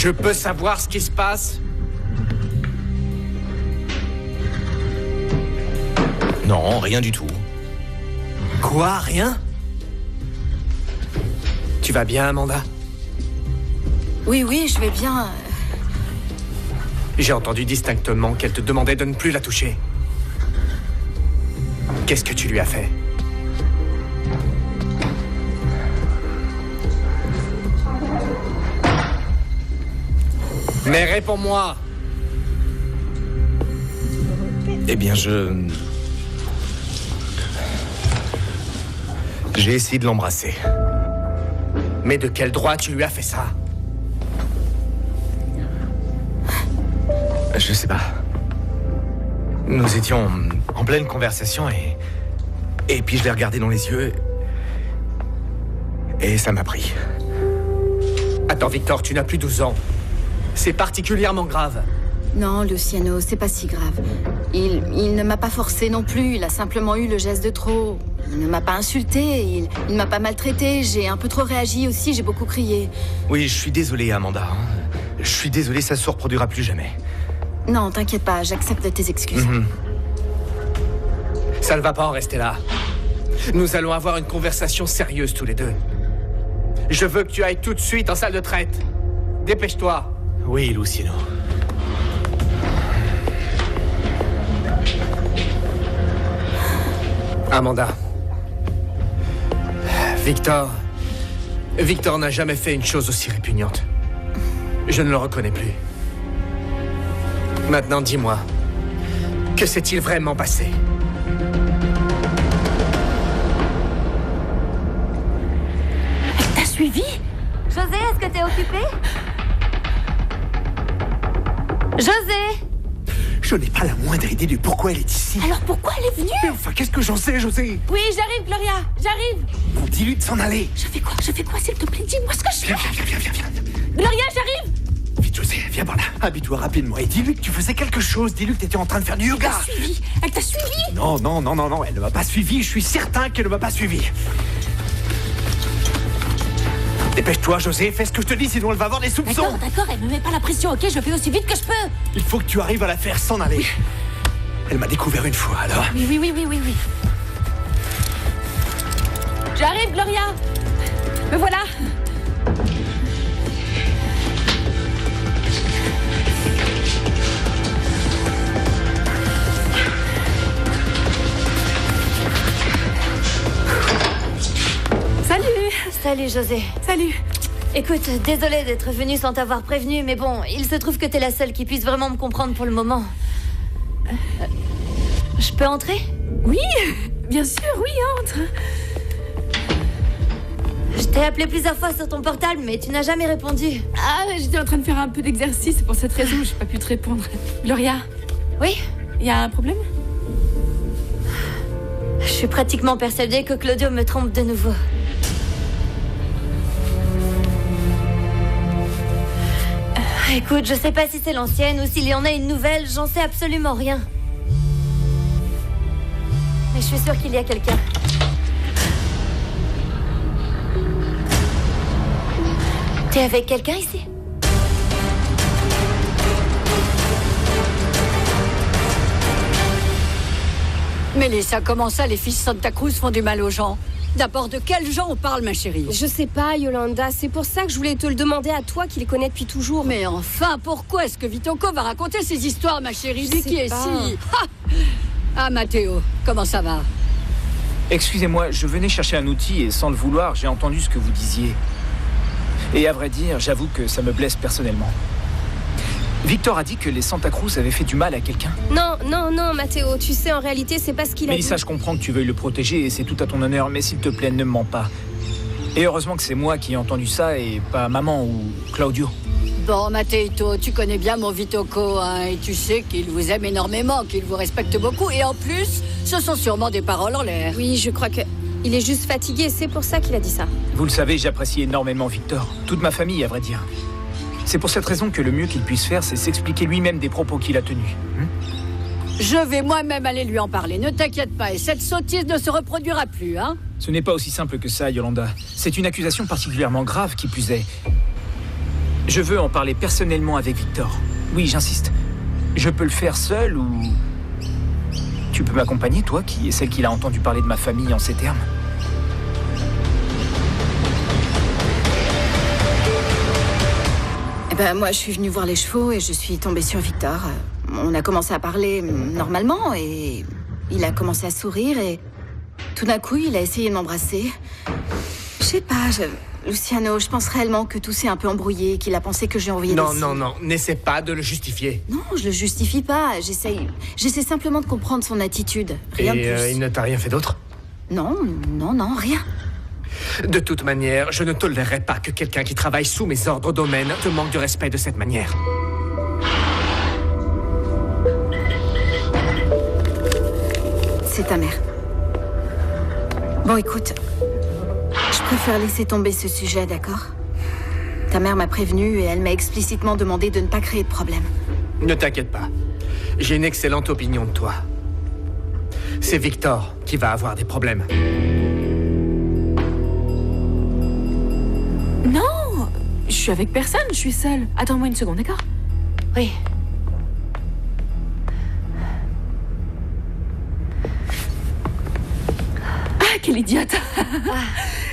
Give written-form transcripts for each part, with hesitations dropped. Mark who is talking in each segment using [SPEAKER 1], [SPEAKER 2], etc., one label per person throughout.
[SPEAKER 1] Je peux savoir ce qui se passe?
[SPEAKER 2] Non, rien du tout.
[SPEAKER 1] Quoi? Rien? Tu vas bien, Amanda?
[SPEAKER 3] Oui, je vais bien.
[SPEAKER 1] J'ai entendu distinctement qu'elle te demandait de ne plus la toucher. Qu'est-ce que tu lui as fait? Mais réponds-moi!
[SPEAKER 2] Eh bien, j'ai essayé de l'embrasser.
[SPEAKER 1] Mais de quel droit tu lui as fait ça?
[SPEAKER 2] Je sais pas. Nous étions en pleine conversation et puis je l'ai regardé dans les yeux et ça m'a pris.
[SPEAKER 1] Attends, Victor, tu n'as plus 12 ans. C'est particulièrement grave.
[SPEAKER 3] Non, Luciano, c'est pas si grave. Il ne m'a pas forcé non plus, il a simplement eu le geste de trop. Il ne m'a pas insulté, il ne m'a pas maltraité, j'ai un peu trop réagi aussi, j'ai beaucoup crié.
[SPEAKER 2] Oui, je suis désolé, Amanda. Je suis désolé, ça se reproduira plus jamais.
[SPEAKER 3] Non, t'inquiète pas, j'accepte tes excuses.
[SPEAKER 1] Ça ne va pas en rester là. Nous allons avoir une conversation sérieuse tous les deux. Je veux que tu ailles tout de suite en salle de traite. Dépêche-toi.
[SPEAKER 2] Oui, Luciano.
[SPEAKER 1] Amanda. Victor n'a jamais fait une chose aussi répugnante. Je ne le reconnais plus. Maintenant, dis-moi, que s'est-il vraiment passé?
[SPEAKER 3] T'as suivi?
[SPEAKER 4] José, est-ce que t'es occupé? José!
[SPEAKER 1] Je n'ai pas la moindre idée du pourquoi elle est ici.
[SPEAKER 3] Alors pourquoi elle est venue?
[SPEAKER 1] Mais enfin, qu'est-ce que j'en sais, José?
[SPEAKER 4] Oui, j'arrive, Gloria, j'arrive!
[SPEAKER 1] Bon, dis-lui de s'en aller.
[SPEAKER 3] Je fais quoi, s'il te plaît? Dis-moi ce que je fais.
[SPEAKER 1] Viens.
[SPEAKER 4] Gloria, j'arrive!
[SPEAKER 1] Vite, José, viens par là. Habille-toi rapidement et dis-lui que tu faisais quelque chose. Dis-lui que tu étais en train de faire du yoga.
[SPEAKER 3] Elle t'a suivi?
[SPEAKER 1] Non, elle ne m'a pas suivi. Je suis certain qu'elle ne m'a pas suivi. Dépêche-toi, José, fais ce que je te dis, sinon elle va avoir des soupçons.
[SPEAKER 3] D'accord, elle me met pas la pression, ok? Je fais aussi vite que je peux.
[SPEAKER 1] Il faut que tu arrives à la faire s'en aller. Oui. Elle m'a découvert une fois, alors.
[SPEAKER 3] Oui.
[SPEAKER 4] J'arrive, Gloria! Me voilà!
[SPEAKER 5] Salut José.
[SPEAKER 4] Salut!
[SPEAKER 5] Écoute, désolée d'être venue sans t'avoir prévenu, mais bon, il se trouve que t'es la seule qui puisse vraiment me comprendre pour le moment. Je peux entrer?
[SPEAKER 4] Oui, bien sûr, oui, entre.
[SPEAKER 5] Je t'ai appelé plusieurs fois sur ton portable, mais tu n'as jamais répondu.
[SPEAKER 4] Ah, j'étais en train de faire un peu d'exercice, c'est pour cette raison que j'ai pas pu te répondre. Gloria,
[SPEAKER 5] Oui?
[SPEAKER 4] il y a un problème?
[SPEAKER 5] Je suis pratiquement persuadée que Claudio me trompe de nouveau. Écoute, je sais pas si c'est l'ancienne ou s'il y en a une nouvelle, j'en sais absolument rien. Mais je suis sûre qu'il y a quelqu'un. T'es avec quelqu'un ici?
[SPEAKER 6] Mélissa, comment ça, les fils Santa Cruz font du mal aux gens? D'abord, de quels gens on parle, ma chérie?
[SPEAKER 7] Je sais pas, Yolanda. C'est pour ça que je voulais te le demander à toi qui les connais depuis toujours.
[SPEAKER 6] Mais enfin, pourquoi est-ce que Vitoko va raconter ces histoires, ma chérie? Lui qui est
[SPEAKER 7] pas.
[SPEAKER 6] si... Ah, Matteo, comment ça va?
[SPEAKER 8] Excusez-moi, je venais chercher un outil et sans le vouloir, j'ai entendu ce que vous disiez. Et à vrai dire, j'avoue que ça me blesse personnellement. Victor a dit que les Santa Cruz avaient fait du mal à quelqu'un.
[SPEAKER 7] Non, Matteo. Tu sais, en réalité, c'est pas ce qu'il a dit.
[SPEAKER 8] Mélissa, je comprends que tu veuilles le protéger et c'est tout à ton honneur, mais s'il te plaît, ne me mens pas. Et heureusement que c'est moi qui ai entendu ça et pas maman ou Claudio.
[SPEAKER 6] Bon, Matteo, tu connais bien mon Vitoko, hein, et tu sais qu'il vous aime énormément, qu'il vous respecte beaucoup, et en plus, ce sont sûrement des paroles en l'air.
[SPEAKER 7] Oui, je crois que... Il est juste fatigué, c'est pour ça qu'il a dit ça.
[SPEAKER 8] Vous le savez, j'apprécie énormément Victor. Toute ma famille, à vrai dire. C'est pour cette raison que le mieux qu'il puisse faire, c'est s'expliquer lui-même des propos qu'il a tenus.
[SPEAKER 6] Je vais moi-même aller lui en parler, ne t'inquiète pas, et cette sottise ne se reproduira plus, hein?
[SPEAKER 8] Ce n'est pas aussi simple que ça, Yolanda. C'est une accusation particulièrement grave, qui plus est. Je veux en parler personnellement avec Victor. Oui, j'insiste. Je peux le faire seul ou... Tu peux m'accompagner, toi, qui est celle qui a entendu parler de ma famille en ces termes?
[SPEAKER 3] Eh ben, moi, je suis venue voir les chevaux et je suis tombée sur Victor. On a commencé à parler normalement et il a commencé à sourire et tout d'un coup, il a essayé de m'embrasser. Je sais pas, Luciano, je pense réellement que tout s'est un peu embrouillé, qu'il a pensé que j'ai envoyé des signes.
[SPEAKER 1] Non, n'essaie pas de le justifier.
[SPEAKER 3] Non, je le justifie pas. J'essaie simplement de comprendre son attitude. Rien de plus.
[SPEAKER 1] Il ne t'a rien fait d'autre?
[SPEAKER 3] Non, rien.
[SPEAKER 1] De toute manière, je ne tolérerai pas que quelqu'un qui travaille sous mes ordres au domaine te manque de respect de cette manière.
[SPEAKER 3] C'est ta mère. Bon, écoute, je préfère laisser tomber ce sujet, d'accord? Ta mère m'a prévenue et elle m'a explicitement demandé de ne pas créer de problème.
[SPEAKER 1] Ne t'inquiète pas. J'ai une excellente opinion de toi. C'est Victor qui va avoir des problèmes.
[SPEAKER 4] Non, je suis avec personne, je suis seule. Attends-moi une seconde, d'accord?
[SPEAKER 5] Oui.
[SPEAKER 4] Ah, quelle idiote!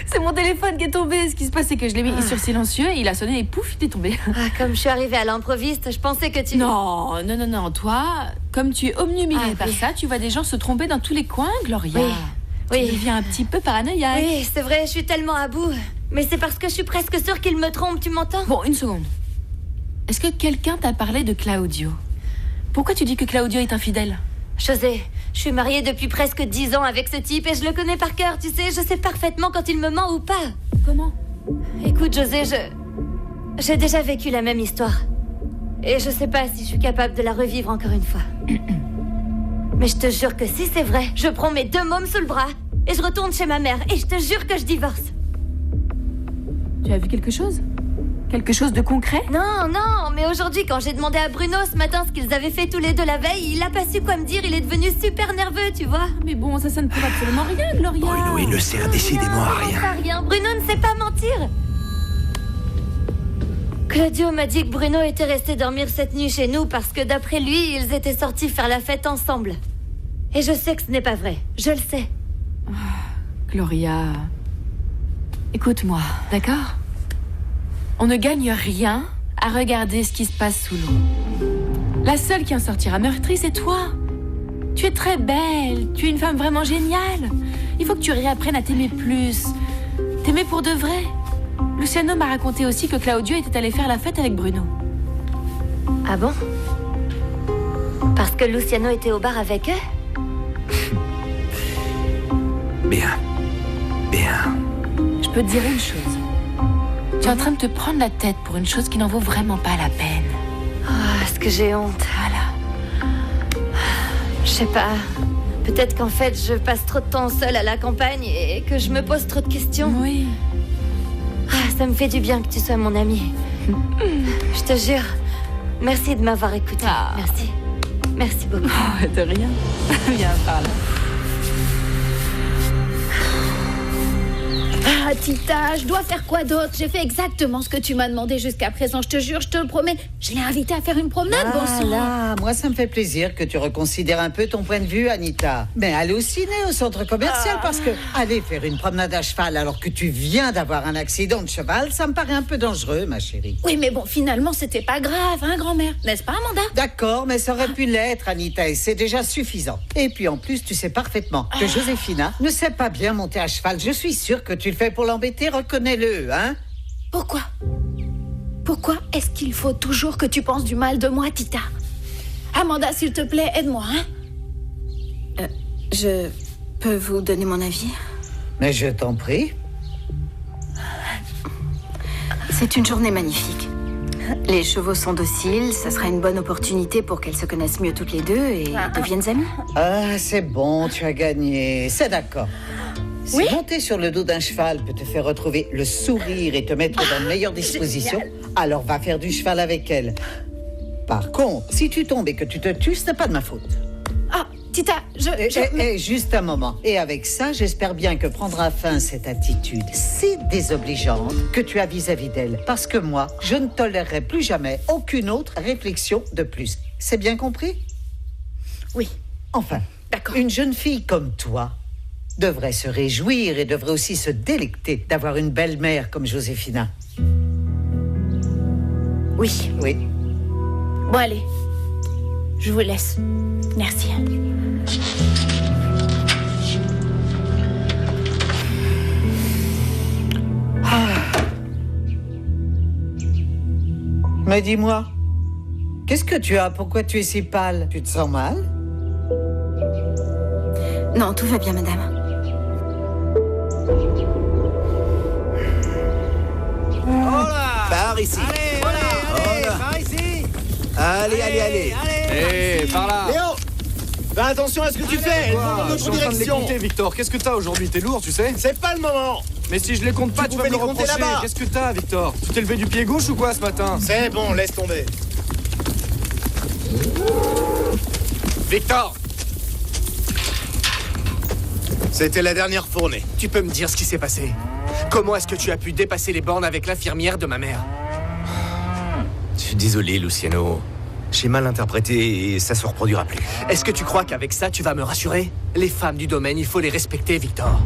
[SPEAKER 4] C'est mon téléphone qui est tombé. Ce qui se passe, c'est que je l'ai mis sur silencieux et il a sonné et pouf, il est tombé.
[SPEAKER 5] Comme je suis arrivée à l'improviste, je pensais que tu...
[SPEAKER 4] Non. Toi, comme tu es obnubilée par ça, tu vois des gens se tromper dans tous les coins, Gloria.
[SPEAKER 5] Oui.
[SPEAKER 4] Tu deviens un petit peu paranoïaque.
[SPEAKER 5] Oui, c'est vrai, je suis tellement à bout. Mais c'est parce que je suis presque sûre qu'il me trompe, tu m'entends?
[SPEAKER 4] Bon, une seconde. Est-ce que quelqu'un t'a parlé de Claudio? Pourquoi tu dis que Claudio est infidèle?
[SPEAKER 5] José, je suis mariée depuis presque 10 ans avec ce type et je le connais par cœur, tu sais, je sais parfaitement quand il me ment ou pas.
[SPEAKER 4] Comment?
[SPEAKER 5] Écoute, José, j'ai déjà vécu la même histoire. Et je sais pas si je suis capable de la revivre encore une fois. Mais je te jure que si c'est vrai, je prends mes 2 mômes sous le bras et je retourne chez ma mère et je te jure que je divorce.
[SPEAKER 4] Tu as vu quelque chose? Quelque chose de concret?
[SPEAKER 5] Non, mais aujourd'hui, quand j'ai demandé à Bruno ce matin ce qu'ils avaient fait tous les deux la veille, il a pas su quoi me dire, il est devenu super nerveux, tu vois.
[SPEAKER 4] Mais bon, ça ne prouve absolument rien, Gloria.
[SPEAKER 9] Bruno, il ne sert décidément à rien.
[SPEAKER 5] Bruno ne sait pas mentir. Claudio m'a dit que Bruno était resté dormir cette nuit chez nous parce que d'après lui, ils étaient sortis faire la fête ensemble. Et je sais que ce n'est pas vrai, je le sais.
[SPEAKER 4] Gloria, écoute-moi, d'accord? On ne gagne rien à regarder ce qui se passe sous l'eau. La seule qui en sortira meurtrie, c'est toi. Tu es très belle, tu es une femme vraiment géniale. Il faut que tu réapprennes à t'aimer plus. T'aimer pour de vrai. Luciano m'a raconté aussi que Claudio était allé faire la fête avec Bruno.
[SPEAKER 5] Ah bon? Parce que Luciano était au bar avec eux?
[SPEAKER 9] Bien.
[SPEAKER 4] Je peux te dire une chose. Tu es en train de te prendre la tête pour une chose qui n'en vaut vraiment pas la peine.
[SPEAKER 5] Est-ce que j'ai honte?
[SPEAKER 4] Voilà.
[SPEAKER 5] Je sais pas. Peut-être qu'en fait, je passe trop de temps seule à la campagne et que je me pose trop de questions.
[SPEAKER 4] Oui.
[SPEAKER 5] Ça me fait du bien que tu sois mon amie. Je te jure. Merci de m'avoir écoutée. Merci. Merci beaucoup.
[SPEAKER 4] De rien. Viens par là.
[SPEAKER 10] Ah, Tita, je dois faire quoi d'autre? J'ai fait exactement ce que tu m'as demandé jusqu'à présent, je te jure, je te le promets. Je l'ai invité à faire une promenade, bon sang.
[SPEAKER 11] Voilà, moi ça me fait plaisir que tu reconsidères un peu ton point de vue, Anita. Mais allez au ciné, au centre commercial, parce que aller faire une promenade à cheval alors que tu viens d'avoir un accident de cheval, ça me paraît un peu dangereux, ma chérie.
[SPEAKER 10] Oui, mais bon, finalement, c'était pas grave, hein, grand-mère? N'est-ce pas, Amanda?
[SPEAKER 11] D'accord, mais ça aurait pu l'être, Anita, et c'est déjà suffisant. Et puis en plus, tu sais parfaitement que Josefina ne sait pas bien monter à cheval. Je suis sûre que tu le fais pour l'embêter, reconnais-le, hein?
[SPEAKER 10] Pourquoi est-ce qu'il faut toujours que tu penses du mal de moi, Tita? Amanda, s'il te plaît, aide-moi, hein?
[SPEAKER 3] Je peux vous donner mon avis?
[SPEAKER 11] Mais je t'en prie.
[SPEAKER 3] C'est une journée magnifique. Les chevaux sont dociles, ça sera une bonne opportunité pour qu'elles se connaissent mieux toutes les deux et deviennent amies.
[SPEAKER 11] Ah, c'est bon, tu as gagné, c'est d'accord. Si monter sur le dos d'un cheval peut te faire retrouver le sourire et te mettre dans de meilleures dispositions, alors va faire du cheval avec elle. Par contre, si tu tombes et que tu te tues, ce n'est pas de ma faute.
[SPEAKER 10] Ah, Tita,
[SPEAKER 11] juste un moment. Et avec ça, j'espère bien que prendra fin cette attitude si désobligeante que tu as vis-à-vis d'elle. Parce que moi, je ne tolérerai plus jamais aucune autre réflexion de plus. C'est bien compris?
[SPEAKER 10] Oui.
[SPEAKER 11] Enfin,
[SPEAKER 10] d'accord.
[SPEAKER 11] Une jeune fille comme toi devrait se réjouir et devrait aussi se délecter d'avoir une belle-mère comme Josefina.
[SPEAKER 10] Oui.
[SPEAKER 11] Oui.
[SPEAKER 10] Bon, allez. Je vous laisse. Merci.
[SPEAKER 11] Mais dis-moi, qu'est-ce que tu as? Pourquoi tu es si pâle? Tu te sens mal?
[SPEAKER 3] Non, tout va bien, madame.
[SPEAKER 9] Oh là! Par ici.
[SPEAKER 1] Allez,
[SPEAKER 9] Voilà.
[SPEAKER 1] par ici.
[SPEAKER 9] Allez.
[SPEAKER 1] Par là.
[SPEAKER 9] Léo, fais attention à ce que tu fais. Elles vont dans
[SPEAKER 2] Je suis
[SPEAKER 9] notre
[SPEAKER 2] en train de les
[SPEAKER 9] direction.
[SPEAKER 2] compter, Victor. Qu'est-ce que t'as aujourd'hui? T'es lourd, tu sais?
[SPEAKER 9] C'est pas le moment.
[SPEAKER 2] Mais si je les compte pas, tu vas
[SPEAKER 9] pouvais
[SPEAKER 2] me le
[SPEAKER 9] les compter
[SPEAKER 2] reprocher.
[SPEAKER 9] là-bas.
[SPEAKER 2] Qu'est-ce que t'as, Victor? Tu t'es levé du pied gauche ou quoi ce matin?
[SPEAKER 9] C'est bon, laisse tomber.
[SPEAKER 1] Victor,
[SPEAKER 9] C'était la dernière fournée.
[SPEAKER 1] tu peux me dire ce qui s'est passé? Comment est-ce que tu as pu dépasser les bornes avec l'infirmière de ma mère?
[SPEAKER 2] Je suis désolé, Luciano. J'ai mal interprété et ça se reproduira plus.
[SPEAKER 1] Est-ce que tu crois qu'avec ça, tu vas me rassurer? Les femmes du domaine, il faut les respecter, Victor.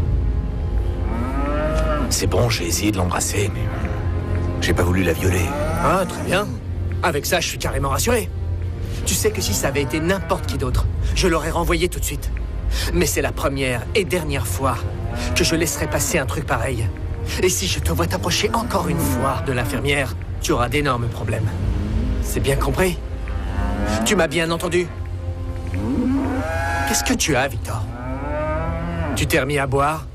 [SPEAKER 2] C'est bon, j'ai essayé de l'embrasser, mais j'ai pas voulu la violer.
[SPEAKER 1] Ah, très bien. Avec ça, je suis carrément rassuré. Tu sais que si ça avait été n'importe qui d'autre, je l'aurais renvoyé tout de suite. Mais c'est la première et dernière fois que je laisserai passer un truc pareil. Et si je te vois t'approcher encore une fois de l'infirmière, tu auras d'énormes problèmes. C'est bien compris? Tu m'as bien entendu? Qu'est-ce que tu as, Victor? Tu t'es remis à boire?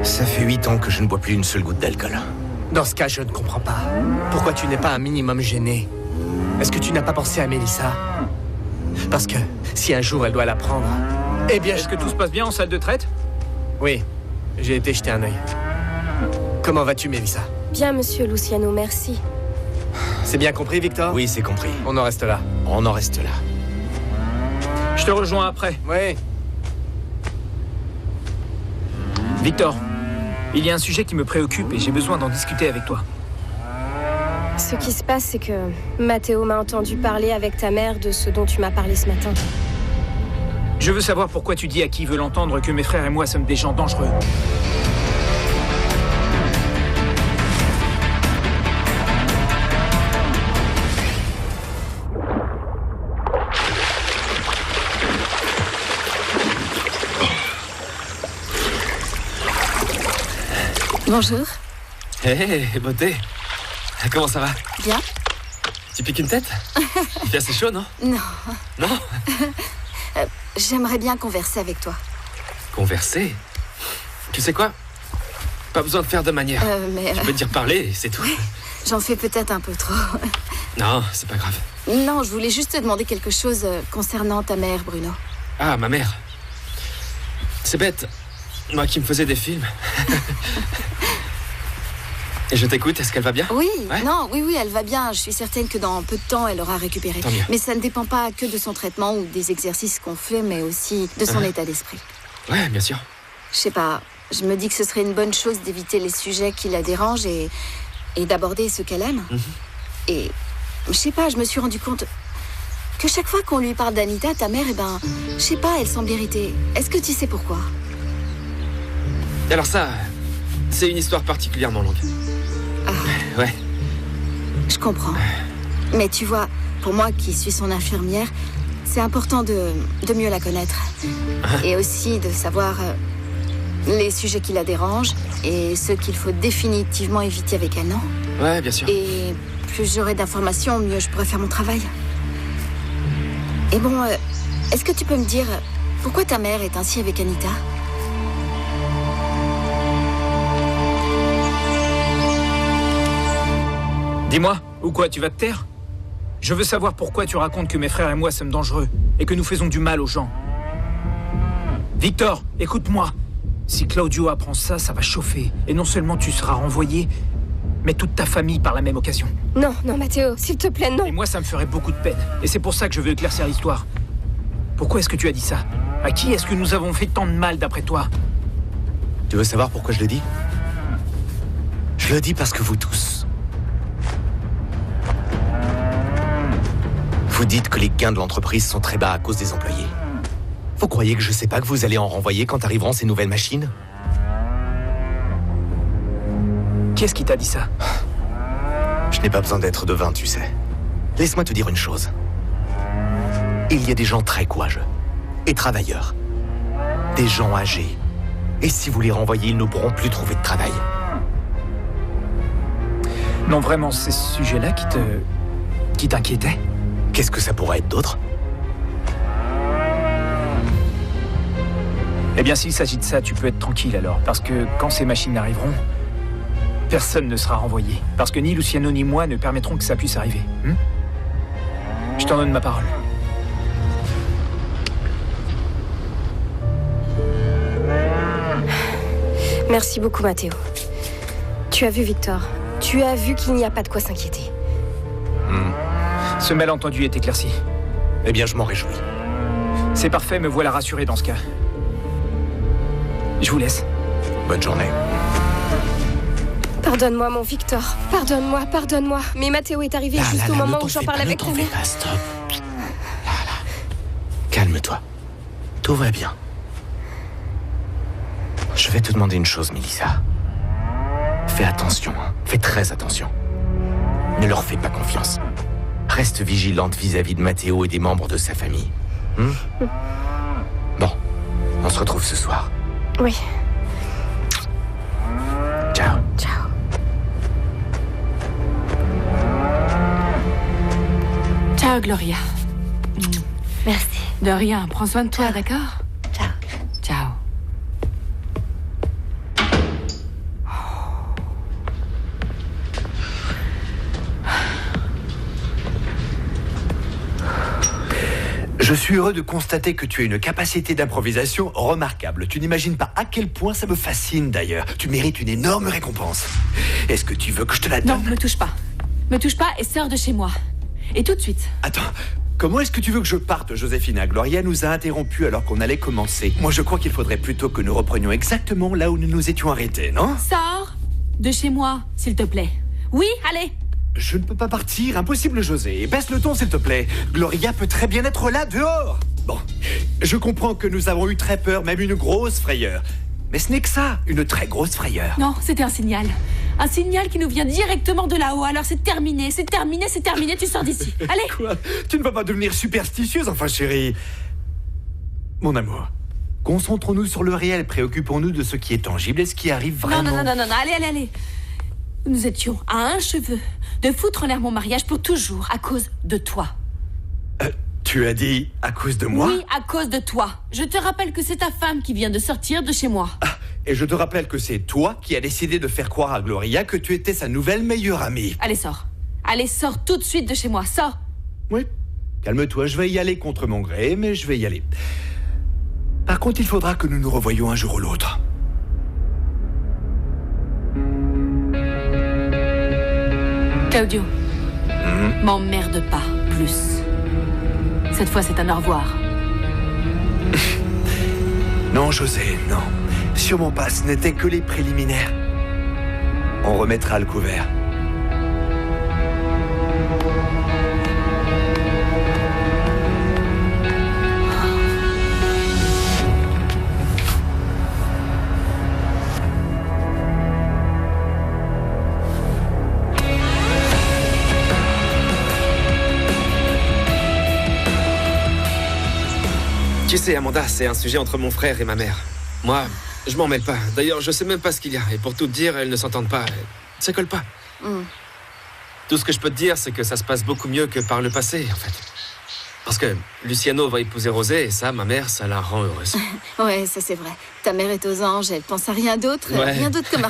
[SPEAKER 2] Ça fait 8 ans que je ne bois plus une seule goutte d'alcool.
[SPEAKER 1] Dans ce cas, je ne comprends pas. Pourquoi tu n'es pas un minimum gêné? Est-ce que tu n'as pas pensé à Mélissa? Parce que si un jour elle doit l'apprendre, eh bien...
[SPEAKER 8] Est-ce que tout se passe bien en salle de traite?
[SPEAKER 1] Oui, j'ai été jeter un œil. Comment vas-tu, Mélissa?
[SPEAKER 7] Bien, monsieur Luciano, merci.
[SPEAKER 1] C'est bien compris, Victor?
[SPEAKER 2] Oui, c'est compris.
[SPEAKER 1] On en reste là.
[SPEAKER 2] On en reste là.
[SPEAKER 8] Je te rejoins après.
[SPEAKER 1] Oui.
[SPEAKER 8] Victor, il y a un sujet qui me préoccupe et j'ai besoin d'en discuter avec toi.
[SPEAKER 7] Ce qui se passe, c'est que Matteo m'a entendu parler avec ta mère de ce dont tu m'as parlé ce matin.
[SPEAKER 8] Je veux savoir pourquoi tu dis à qui veut l'entendre que mes frères et moi sommes des gens dangereux.
[SPEAKER 3] Bonjour.
[SPEAKER 12] Hé, beauté. Comment ça va?
[SPEAKER 3] Bien.
[SPEAKER 12] Tu piques une tête? Il fait assez chaud, non?
[SPEAKER 3] Non.
[SPEAKER 12] Non?
[SPEAKER 3] J'aimerais bien converser avec toi.
[SPEAKER 12] Converser? Tu sais quoi? Pas besoin de faire de manière.
[SPEAKER 3] Mais...
[SPEAKER 12] Je peux te dire parler, c'est tout.
[SPEAKER 3] Oui, j'en fais peut-être un peu trop.
[SPEAKER 12] Non, c'est pas grave.
[SPEAKER 3] Non, je voulais juste te demander quelque chose concernant ta mère, Bruno.
[SPEAKER 12] Ah, ma mère. C'est bête. Moi qui me faisais des films. Et je t'écoute, est-ce qu'elle va bien?
[SPEAKER 3] Oui,
[SPEAKER 12] ouais?
[SPEAKER 3] Non, oui, elle va bien. Je suis certaine que dans peu de temps, elle aura récupéré.
[SPEAKER 12] Tant mieux.
[SPEAKER 3] Mais ça ne dépend pas que de son traitement ou des exercices qu'on fait, mais aussi de son état d'esprit.
[SPEAKER 12] Ouais, bien sûr.
[SPEAKER 3] Je sais pas, je me dis que ce serait une bonne chose d'éviter les sujets qui la dérangent et d'aborder ce qu'elle aime. Et je sais pas, je me suis rendu compte que chaque fois qu'on lui parle d'Anita, ta mère, je sais pas, elle semble irritée. Est-ce que tu sais pourquoi?
[SPEAKER 12] Alors ça, c'est une histoire particulièrement longue.
[SPEAKER 3] Ah.
[SPEAKER 12] Ouais.
[SPEAKER 3] Je comprends. Mais tu vois, pour moi qui suis son infirmière, c'est important de mieux la connaître. Et aussi de savoir les sujets qui la dérangent et ceux qu'il faut définitivement éviter avec elle, non?
[SPEAKER 12] Ouais, bien sûr.
[SPEAKER 3] Et plus j'aurai d'informations, mieux je pourrai faire mon travail. Et bon, est-ce que tu peux me dire pourquoi ta mère est ainsi avec Anita?
[SPEAKER 8] Dis-moi, ou quoi, tu vas te taire? Je veux savoir pourquoi tu racontes que mes frères et moi sommes dangereux et que nous faisons du mal aux gens. Victor, écoute-moi. Si Claudio apprend ça, ça va chauffer. Et non seulement tu seras renvoyé, mais toute ta famille par la même occasion.
[SPEAKER 7] Non, Matteo, s'il te plaît, non.
[SPEAKER 8] Et moi, ça me ferait beaucoup de peine. Et c'est pour ça que je veux éclaircir l'histoire. Pourquoi est-ce que tu as dit ça? À qui est-ce que nous avons fait tant de mal d'après toi?
[SPEAKER 2] Tu veux savoir pourquoi je le dis? Je le dis parce que vous tous... Vous dites que les gains de l'entreprise sont très bas à cause des employés. Vous croyez que je sais pas que vous allez en renvoyer quand arriveront ces nouvelles machines?
[SPEAKER 8] Qui est-ce qui t'a dit ça?
[SPEAKER 2] Je n'ai pas besoin d'être devin, tu sais. Laisse-moi te dire une chose. Il y a des gens très courageux et travailleurs. Des gens âgés. Et si vous les renvoyez, ils ne pourront plus trouver de travail.
[SPEAKER 8] Non, vraiment, c'est ce sujet-là qui t'inquiétait?
[SPEAKER 2] Qu'est-ce que ça pourrait être d'autre?
[SPEAKER 8] Eh bien, s'il s'agit de ça, tu peux être tranquille alors. Parce que quand ces machines arriveront, personne ne sera renvoyé. Parce que ni Luciano ni moi ne permettront que ça puisse arriver. Je t'en donne ma parole.
[SPEAKER 7] Merci beaucoup, Matteo. Tu as vu, Victor. Tu as vu qu'il n'y a pas de quoi s'inquiéter.
[SPEAKER 8] Ce malentendu est éclairci.
[SPEAKER 2] Eh bien, je m'en réjouis.
[SPEAKER 8] C'est parfait, me voilà rassuré dans ce cas. Je vous laisse.
[SPEAKER 2] Bonne journée.
[SPEAKER 7] Pardonne-moi, mon Victor. Pardonne-moi, pardonne-moi. Mais Matteo est arrivé juste au moment où j'en parle avec ta mère.
[SPEAKER 2] Stop. Calme-toi. Tout va bien. Je vais te demander une chose, Melissa. Fais attention, hein. Fais très attention. Ne leur fais pas confiance. Reste vigilante vis-à-vis de Matteo et des membres de sa famille. Bon, on se retrouve ce soir.
[SPEAKER 7] Oui.
[SPEAKER 2] Ciao.
[SPEAKER 7] Ciao.
[SPEAKER 4] Ciao, Gloria.
[SPEAKER 5] Merci.
[SPEAKER 4] De rien, prends soin de toi, d'accord?
[SPEAKER 5] Ciao.
[SPEAKER 4] Ciao.
[SPEAKER 13] Je suis heureux de constater que tu as une capacité d'improvisation remarquable. Tu n'imagines pas à quel point ça me fascine d'ailleurs. Tu mérites une énorme récompense. Est-ce que tu veux que je te la donne?
[SPEAKER 4] Non, me touche pas. Me touche pas et sors de chez moi. Et tout de suite.
[SPEAKER 13] Attends, comment est-ce que tu veux que je parte, Joséphina? Gloria nous a interrompus alors qu'on allait commencer. Moi, je crois qu'il faudrait plutôt que nous reprenions exactement là où nous nous étions arrêtés, non?
[SPEAKER 4] Sors de chez moi, s'il te plaît. Oui, allez.
[SPEAKER 13] Je ne peux pas partir, impossible, José. Baisse le ton, s'il te plaît. Gloria peut très bien être là, dehors. Bon, je comprends que nous avons eu très peur, même une grosse frayeur. Mais ce n'est que ça, une très grosse frayeur.
[SPEAKER 4] Non, c'était un signal. Un signal qui nous vient directement de là-haut. Alors c'est terminé, c'est terminé, c'est terminé. Tu sors d'ici. Allez.
[SPEAKER 13] Quoi? Tu ne vas pas devenir superstitieuse, enfin, chérie. Mon amour, concentrons-nous sur le réel. Préoccupons-nous de ce qui est tangible et ce qui arrive vraiment.
[SPEAKER 4] Non. Allez. Nous étions à un cheveu de foutre en l'air mon mariage pour toujours à cause de toi.
[SPEAKER 13] Tu as dit à cause de moi?
[SPEAKER 4] Oui, à cause de toi. Je te rappelle que c'est ta femme qui vient de sortir de chez moi.
[SPEAKER 13] Et je te rappelle que c'est toi qui as décidé de faire croire à Gloria que tu étais sa nouvelle meilleure amie.
[SPEAKER 4] Allez, sors. Allez, sors tout de suite de chez moi. Sors.
[SPEAKER 13] Oui, calme-toi, je vais y aller contre mon gré, mais je vais y aller. Par contre, il faudra que nous nous revoyions un jour ou l'autre.
[SPEAKER 4] Claudio, m'emmerde pas plus. Cette fois, c'est un au revoir.
[SPEAKER 13] Non, José, non. Sûrement pas, ce n'était que les préliminaires. On remettra le couvert.
[SPEAKER 12] Tu sais, Amanda, c'est un sujet entre mon frère et ma mère. Moi, je m'en mêle pas. D'ailleurs, je sais même pas ce qu'il y a. Et pour tout te dire, elles ne s'entendent pas. Ça colle pas. Tout ce que je peux te dire, c'est que ça se passe beaucoup mieux que par le passé, en fait. Parce que Luciano va épouser Rosé, et ça, ma mère, ça la rend heureuse.
[SPEAKER 3] Ouais, ça c'est vrai. Ta mère est aux anges, elle pense à rien d'autre.
[SPEAKER 12] Ouais.
[SPEAKER 3] Rien d'autre que ma